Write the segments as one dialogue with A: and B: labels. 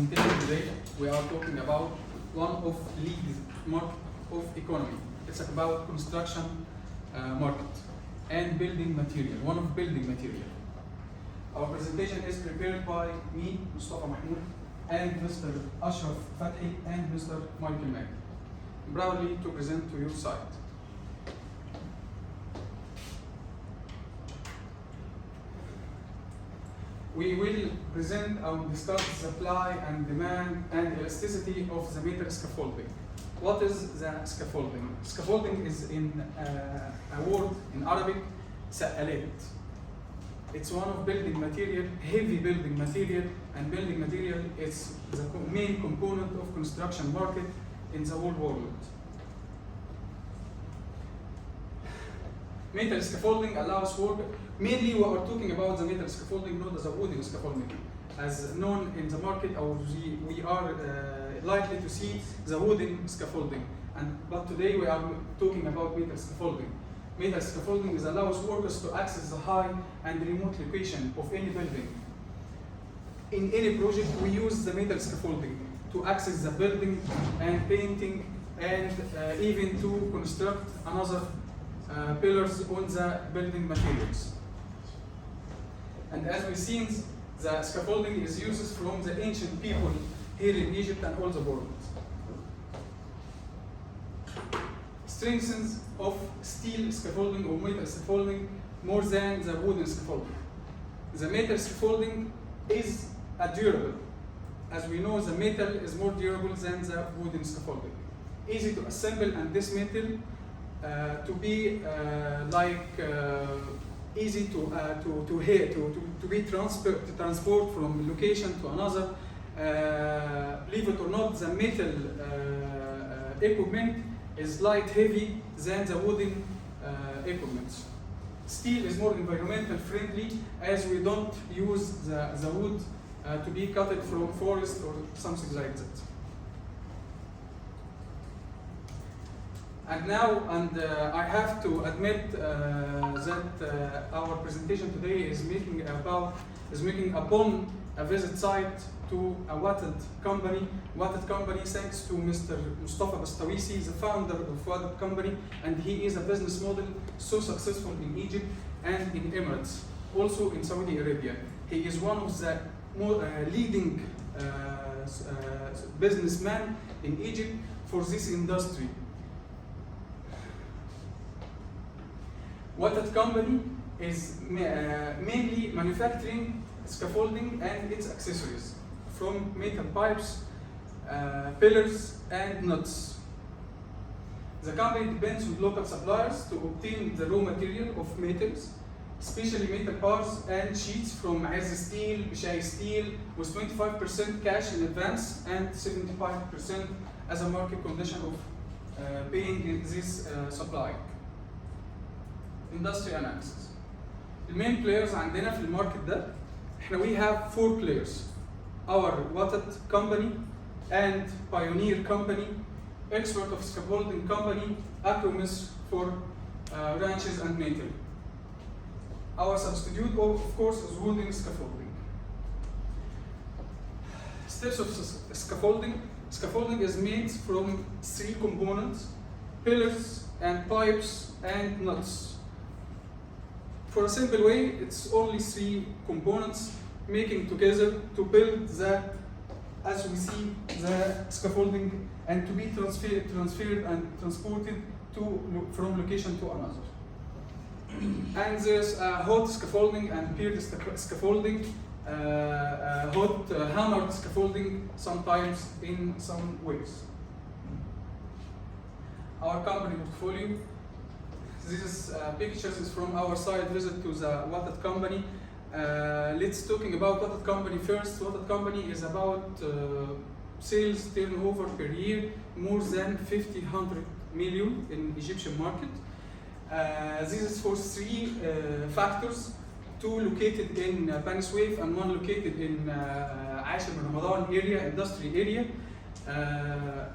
A: presentation today, we are talking about one of lead market of economy. It's about construction market and building material, one of building material. Our presentation is prepared by me, Mustafa Mahmoud, and Mr. Ashraf Fathi and Mr. Michael Mack. Proudly to present to your site. We will present and discuss supply and demand and elasticity of the metal scaffolding. What is the scaffolding? Scaffolding is in a word in Arabic, sa'alat. It's one of building material, heavy building material, and building material is the main component of construction market in the whole world. Metal scaffolding allows work. Mainly we are talking about the metal scaffolding, not the wooden scaffolding. As known in the market, or we are likely to see the wooden scaffolding. But today we are talking about metal scaffolding. Metal scaffolding allows workers to access the high and remote location of any building. In any project, we use the metal scaffolding to access the building and painting and even to construct another pillars on the building materials. And as we've seen, the scaffolding is used from the ancient people here in Egypt and all the world. Strengths of steel scaffolding or metal scaffolding more than the wooden scaffolding. The metal scaffolding is durable. As we know, the metal is more durable than the wooden scaffolding. Easy to assemble, and this metal to be easy to be transport from location to another. Believe it or not, the metal equipment is light heavy than the wooden equipment. Steel is more environmental friendly, as we don't use the wood to be cut from forest or something like that. And now, I have to admit that our presentation today is making upon a visit site to a Wett company. Wett company, thanks to Mr. Mustafa Bastawisi, the founder of Wett company, and he is a business model so successful in Egypt and in Emirates, also in Saudi Arabia. He is one of the more leading businessmen in Egypt for this industry. Wett company is mainly manufacturing scaffolding and its accessories, from metal pipes, pillars, and nuts. The company depends on local suppliers to obtain the raw material of metals, especially metal bars and sheets from Azz Steel, Bishai Steel, with 25% cash in advance and 75% as a market condition of paying this supply. Industry analysis. The main players عندنا في الماركت ده we have 4 players. Our Wett company and Pioneer company, Expert of Scaffolding company, Acromis for ranches and metal. Our substitute, of course, is wooden scaffolding. Steps of scaffolding. Scaffolding is made from 3 components: pillars and pipes and nuts. For a simple way, it's only 3 components making together to build as we see, the scaffolding, and to be transferred and transported from location to another. And there's hot scaffolding and paired scaffolding, hot hammered scaffolding sometimes in some ways. Our company portfolio. This pictures is from our site visit to the Wett company. Let's talking about Wett company first. Wett company is about sales turnover per year more than 1,500 million in Egyptian market. This is for 3 factors: 2 located in Bani Suef and 1 located in Ashir bin Ramadan area, industry area.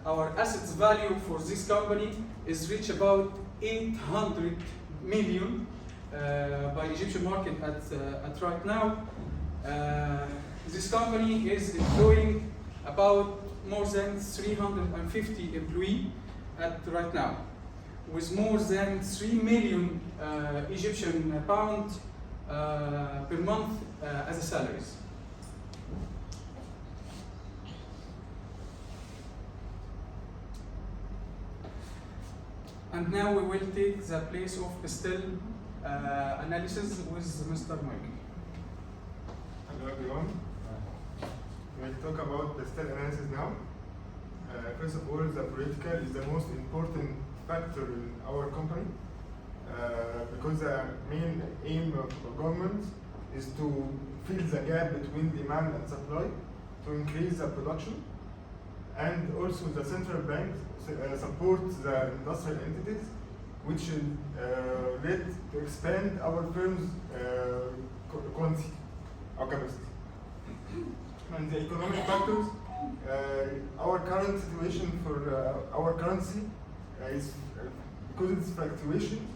A: Our assets value for this company is reach about 800 million by Egyptian market at right now. This company is employing about more than 350 employees at right now, with more than 3 million Egyptian pound per month as a salaries. And now we will take the place of still analysis with Mr. Mike.
B: Hello everyone. We'll talk about the still analysis now. First of all, the political is the most important factor in our company because the main aim of government is to fill the gap between demand and supply to increase the production, and also the central bank supports the industrial entities, which should lead to expand our firm's quantity or capacity. And the economic factors, our current situation for our currency is because it's fluctuation.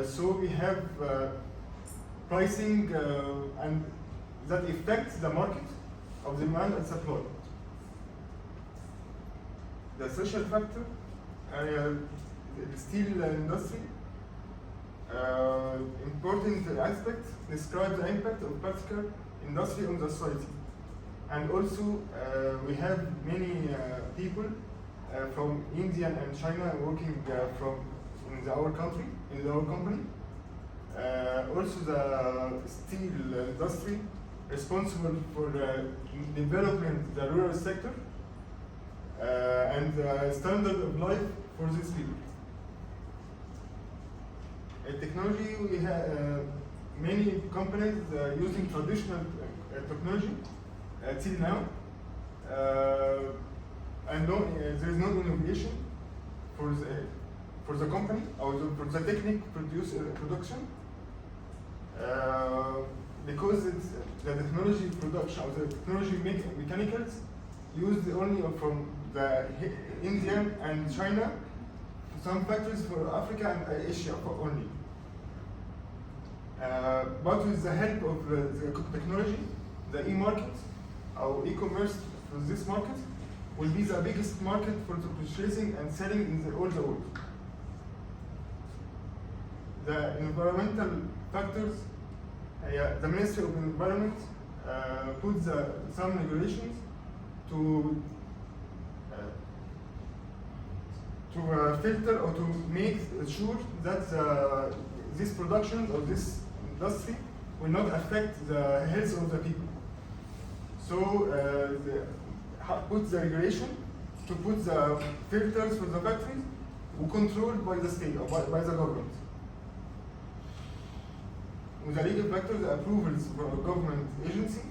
B: So we have pricing and that affects the market of demand and supply. The social factor, the steel industry, important aspect describes the impact of particular industry on the society. And also, we have many people from India and China working in our country, in our company. Also, the steel industry responsible for development the rural sector and the standard of life for these people. In technology, we have many companies using traditional technology till now, and there is no innovation for the company or for the production because it's the technology production or the technology mechanicals used only from the India and China, some factories for Africa and Asia only. But with the help of the technology, the e-market, or e-commerce for this market, will be the biggest market for the purchasing and selling in all the world. The environmental factors, the Ministry of Environment puts some regulations to filter or to make sure that this production or this industry will not affect the health of the people. So put the regulation to put the filters for the factories who controlled by the state or by the government. With the legal factors, the approvals for government agency,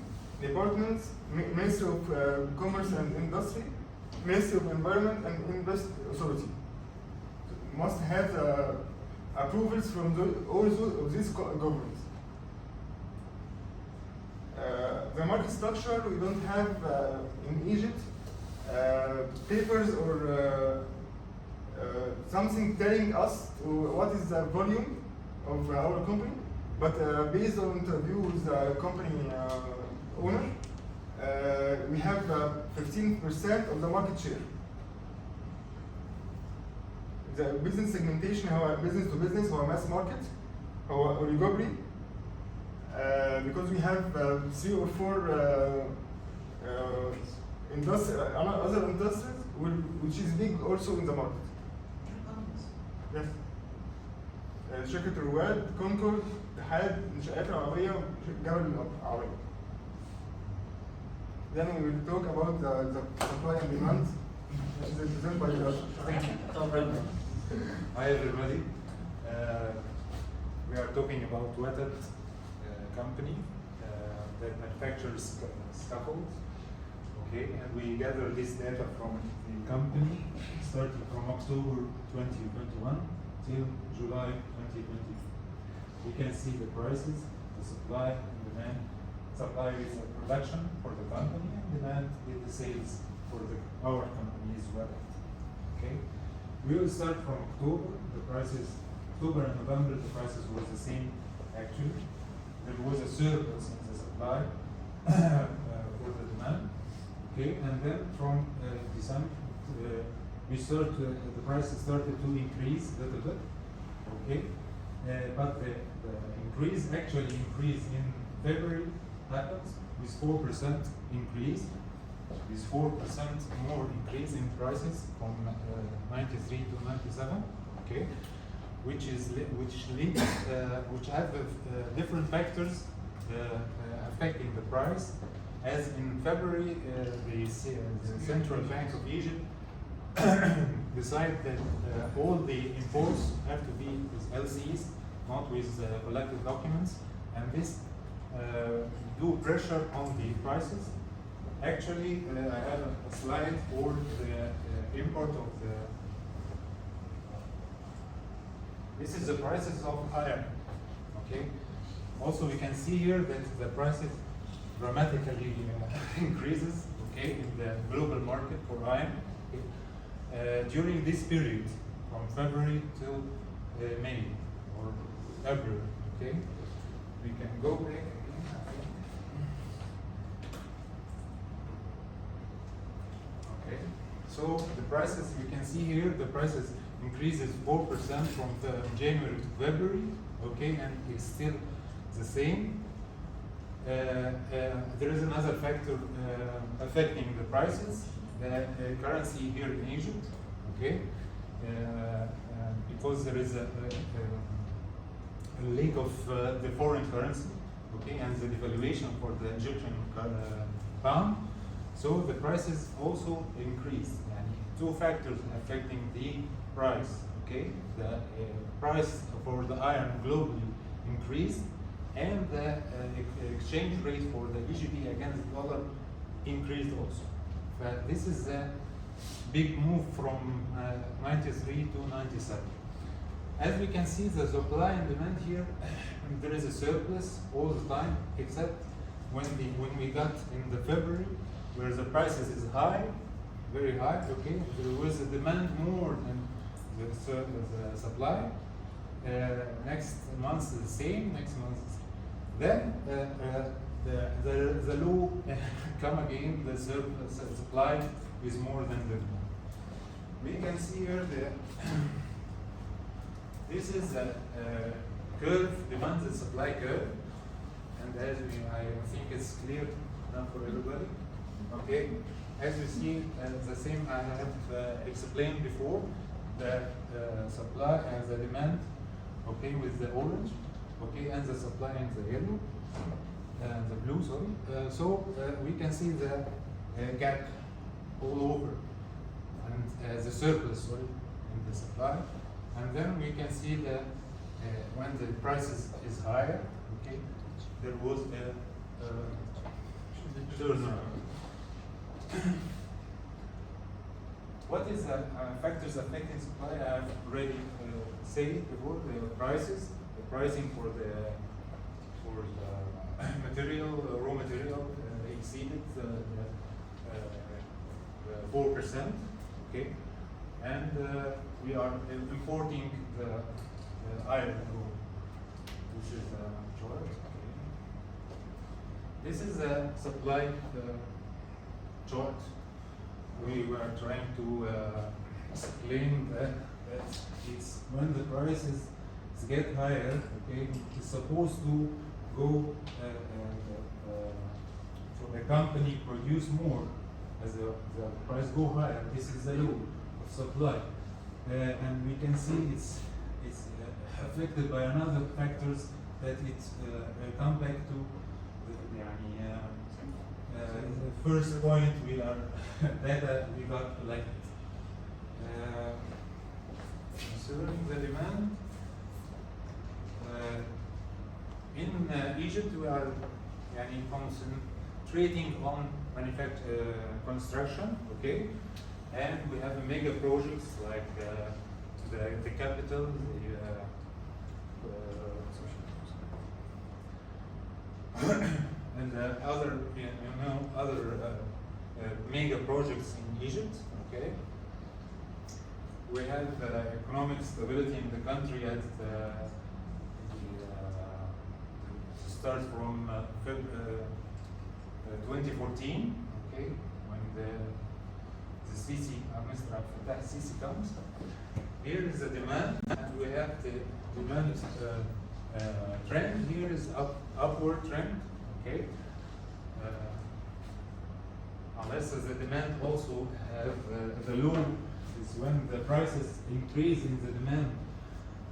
B: departments, Ministry of Commerce and Industry, Ministry of Environment and Invest Authority must have approvals from all of these governments. The market structure, we don't have in Egypt papers or something telling us what is the volume of our company, but based on interview with the company owner, we have 15% of the market share. The business segmentation, how business to business, how mass market, how oligopoly, because we have 3 or 4 other industries which is big also in the market. Yes. شركة رواد، كونكورد، اتحاد النشآت العربية، جبل العربية. Then we will talk about the supply and demand. This is presented by
C: Hi everybody. We are talking about Wett company that manufactures scaffolds. Okay, and we gather this data from the company starting from October 2021 till July 2022. We can see the prices, the supply and demand. Supply is the production for the company, and demand is the sales for our company as well. Okay, we will start from October. The prices, October and November, the prices was the same actually. There was a surplus in the supply for the demand. Okay, and then from December, the prices started to increase a little bit. Okay, but the actually increase in February happens with 4% increase, with 4% more increase in prices from 93 to 97. Okay, which have different factors affecting the price. As in February, the Central Bank of Egypt decided that all the imports have to be with LCs, not with collected documents, and this do pressure on the prices. Actually, I have a slide for the import of the. This is the prices of iron. Okay. Also, we can see here that the prices dramatically increases. Okay, in the global market for iron. Okay. During this period, from February to May or April. Okay, we can go back again. Okay, so the prices you can see here, the prices increases 4% from January to February. Okay, and it's still the same. There is another factor affecting the prices, the currency here in Egypt, okay, because there is a lack of the foreign currency, okay, and the devaluation for the Egyptian pound, so the prices also increase. And two factors affecting the price, okay, the price for the iron globally increased, and the exchange rate for the EGP against the dollar increased also. But this is a big move from 93 to 97. As we can see, the supply and demand here, there is a surplus all the time, except when we got in the February, where the prices is high, very high. Okay, there was a demand more than the supply. Next month is the same. Next month, then the low come again. The surplus supply is more than the demand. We can see here this is a curve, demand and supply curve, and as I think it's clear now for everybody. Okay, as you see, the same I have explained before, the supply and the demand, okay, with the orange, okay, and the supply in the yellow, the blue, sorry. So we can see the gap all over, and the surplus, sorry, in the supply, and then we can see that when the prices is higher, okay, there was a turnaround. What is the factors affecting supply? I have already said it before. The prices, the pricing for the material, raw material, exceeded the 4%. Okay, and we are importing the iron ore. This is a chart. Okay. This is a supply chart. We were trying to explain that it's when the prices get higher, okay, it's supposed to go for the company produce more as the price go higher. This is the law of supply, and we can see it's affected by another factors that it come back to the first point we are data we got collected. Considering the demand in Egypt, we are concentrating on construction, okay, and we have mega projects like the capital, and other other mega projects in Egypt. Okay, we have economic stability in the country at start from 2014. Okay, when Sisi, Mr. Abdel Fattah Sisi comes. Here is the demand, and we have the demand trend. Here is upward trend. Okay. Unless the demand also have the low is when the prices increase in the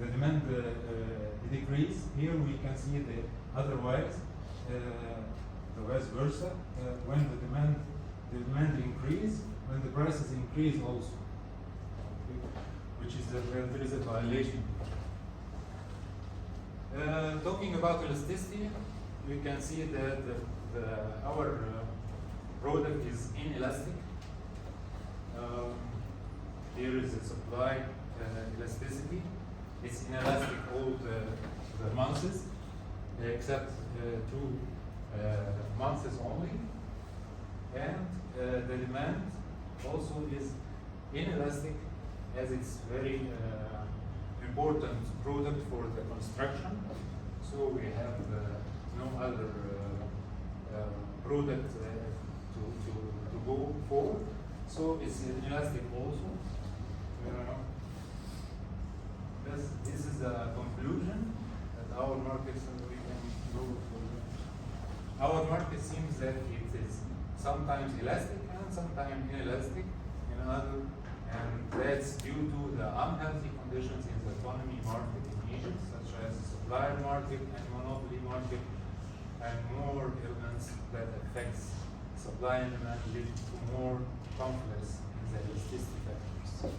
C: demand decrease. Here we can see the otherwise, the vice versa. When the demand increase, when the prices increase also, okay, which is when there is a violation. Talking about elasticity, we can see that our product is inelastic. Here is the supply elasticity. It's inelastic all the months, except 2 months only. And the demand also is inelastic, as it's very important product for the construction. So we have no other product to go for. So it's inelastic also. This is the conclusion that our markets, and we can go for. Our market seems that it is sometimes elastic and sometimes inelastic in other, and that's due to the unhealthy conditions in the economy market in Egypt, such as the supplier market and monopoly market, and more elements that affects supply and demand, leading to more conflicts in the elasticity factors.